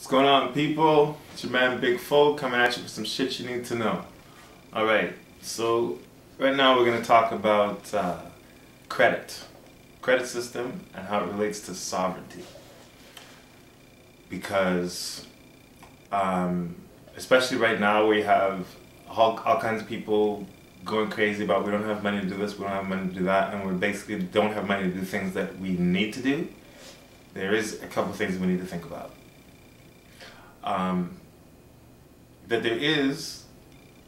What's going on, people? It's your man Big Fo coming at you with some shit you need to know. Alright, so right now we're going to talk about credit system and how it relates to sovereignty. Because especially right now we have all kinds of people going crazy about we don't have money to do this, we don't have money to do that, and we basically don't have money to do things that we need to do. There is a couple of things we need to think about. That there is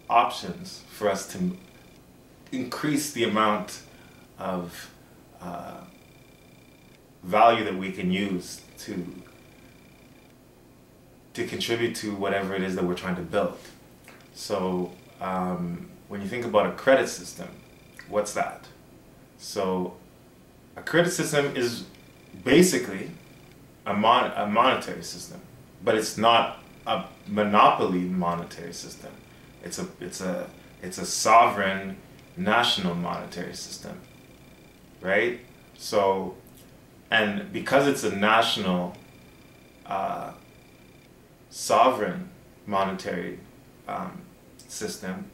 options for us to increase the amount of value that we can use to contribute to whatever it is that we're trying to build. So when you think about a credit system, what's that? So a credit system is basically a monetary system, but it's not a monopoly monetary system. It's a sovereign national monetary system, right? So, and because it's a national sovereign monetary system,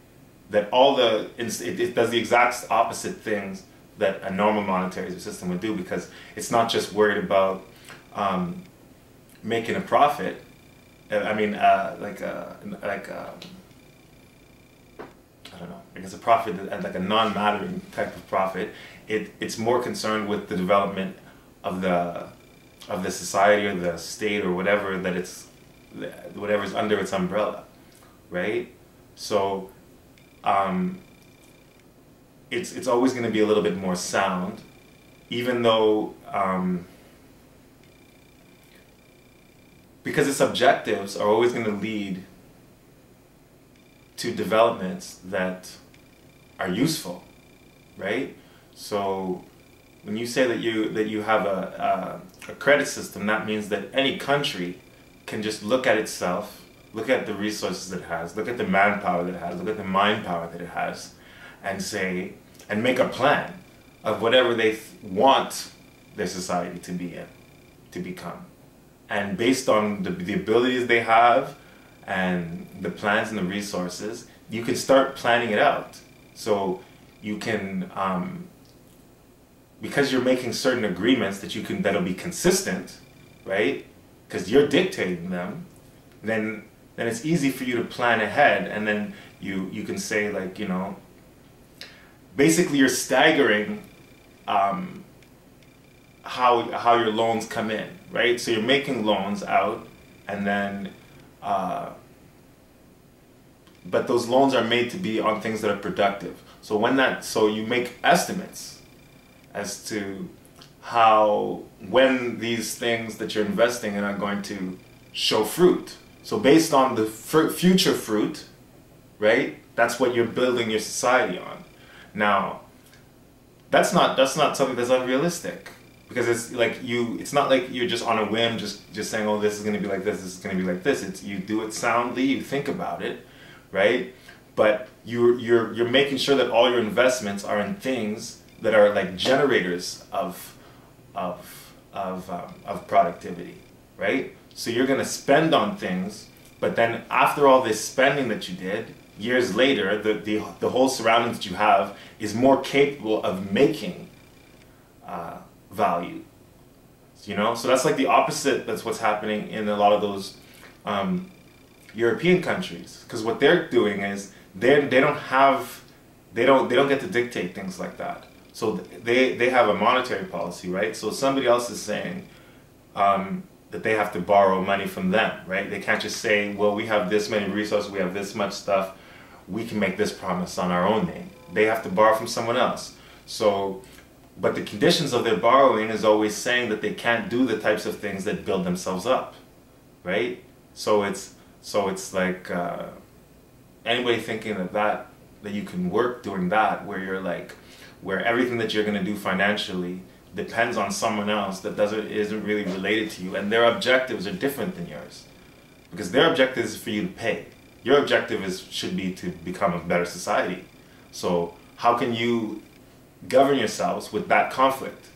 that it does the exact opposite things that a normal monetary system would do, because it's not just worried about making a profit. I mean, I don't know, I guess a profit, like a non-mattering type of profit. It's more concerned with the development of the society or the state or whatever whatever's under its umbrella, right? So it's always going to be a little bit more sound, even though because its objectives are always going to lead to developments that are useful, right? So when you say that you have a credit system, that means that any country can just look at itself, look at the resources that it has, look at the manpower that it has, look at the mind power that it has, and say, and make a plan of whatever they want their society to be in, to become. And based on the abilities they have and the plans and the resources, you can start planning it out. So you can, because you're making certain agreements that'll be consistent, right? Because you're dictating them, then it's easy for you to plan ahead, and then you can say, like, you know, basically you're staggering how your loans come in, right? So you're making loans out, and then but those loans are made to be on things that are productive. So so you make estimates as to when these things that you're investing in are going to show fruit. So based on the future fruit, right? That's what you're building your society on. Now, that's not something that's unrealistic, because it's not like you're just on a whim just saying, oh, this is going to be like this is going to be like this. You do it soundly, you think about it, right? But you're making sure that all your investments are in things that are like generators of productivity, right? So you're going to spend on things, but then after all this spending that you did, years later, the whole surroundings that you have is more capable of making value. You know, so that's like the opposite. That's what's happening in a lot of those European countries, because what they're doing is they don't get to dictate things like that. So they have a monetary policy, right? So somebody else is saying that they have to borrow money from them, right? They can't just say, well, we have this many resources, we have this much stuff, we can make this promise on our own name. They have to borrow from someone else. So, but the conditions of their borrowing is always saying that they can't do the types of things that build themselves up, right? So it's like anybody thinking that you can work doing that, where everything that you're going to do financially depends on someone else that isn't really related to you, and their objectives are different than yours, because their objective is for you to pay. Your objective should be to become a better society. So how can you govern yourselves with that conflict,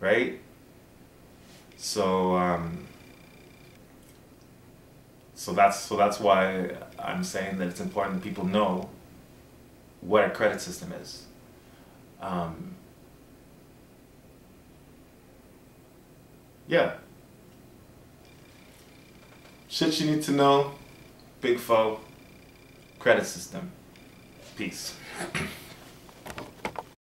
right? So So that's why I'm saying that it's important that people know what a credit system is. Yeah. Shit you need to know. Big foe. Credit system. Peace.